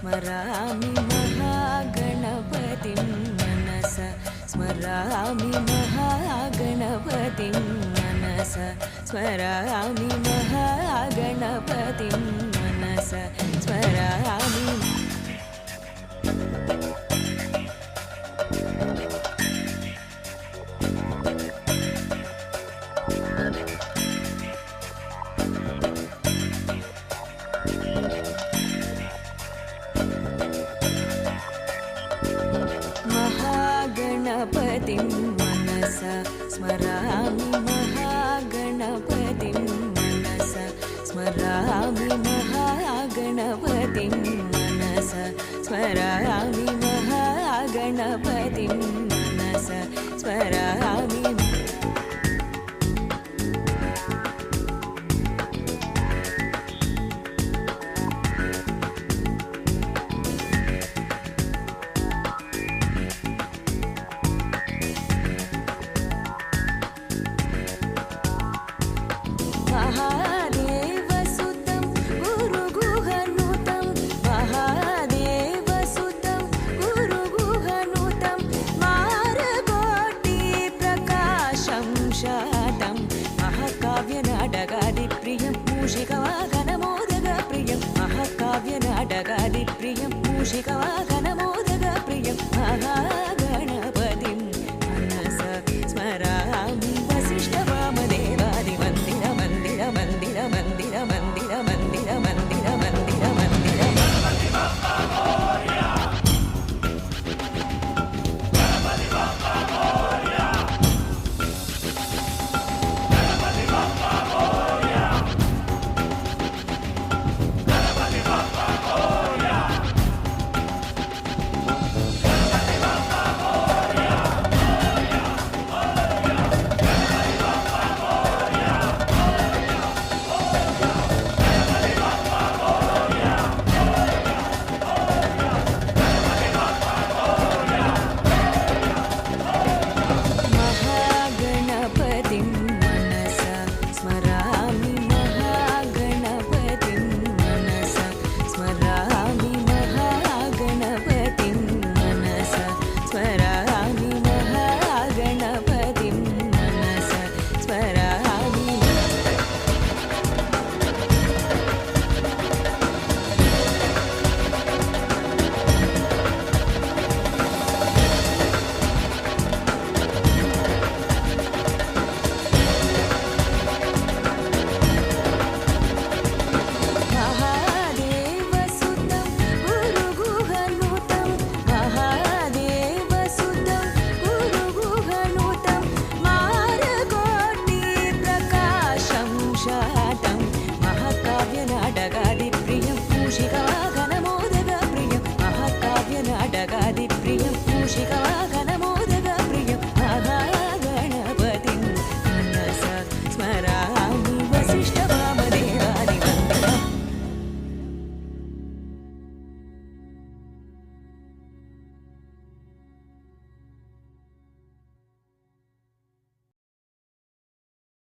स्मरामि महागणपतिं मनसा स्मरामि महागणपतिं मनसा स्मरामि महागणपतिं मनसा स्मरामि महागणपतिं मनसा स्मरामि महागणपतिं मनसा स्मरामि महागणपतिं मनसा स्मरामि महागणपतिं मनसा स्मरामि महादेवसुतं गुरुगुहनुतं महादेवसुतं गुरुगुहनुतं मारकोटिप्रकाशं शातं महाकाव्यनाटकादिप्रियं मूषिकवाहनमोदकप्रियं महाकाव्यनाटकादिप्रियं मूषिकवाहनमोदकप्रियं महागणपतिं मनसा स्मरामि वसिष्ठवामदेवादिवन्दिर मंदिर मंदिर मंदिर मंदिर मंदिर मंदिर मंदिर मंदिर महागणपतिं मनसा स्मरामि महागणपतिं मनसा स्मरामि महागणपतिं मनसा स्मरामि महागणपतिं मनसा स्मरामि महादेवसुतं गुरुगुहनुतं महादेवसुतं गुरुगुहनुतं मारकोटिप्रकाशं शातं महाकाव्यनाटकादिप्रियं मूषिकवाहनमोदकप्रियं महाकाव्यनाटकादिप्रियं मूषिकवाहनमोदकप्रियं महागणपतिं मनसा स्मरामि वसिष्ठ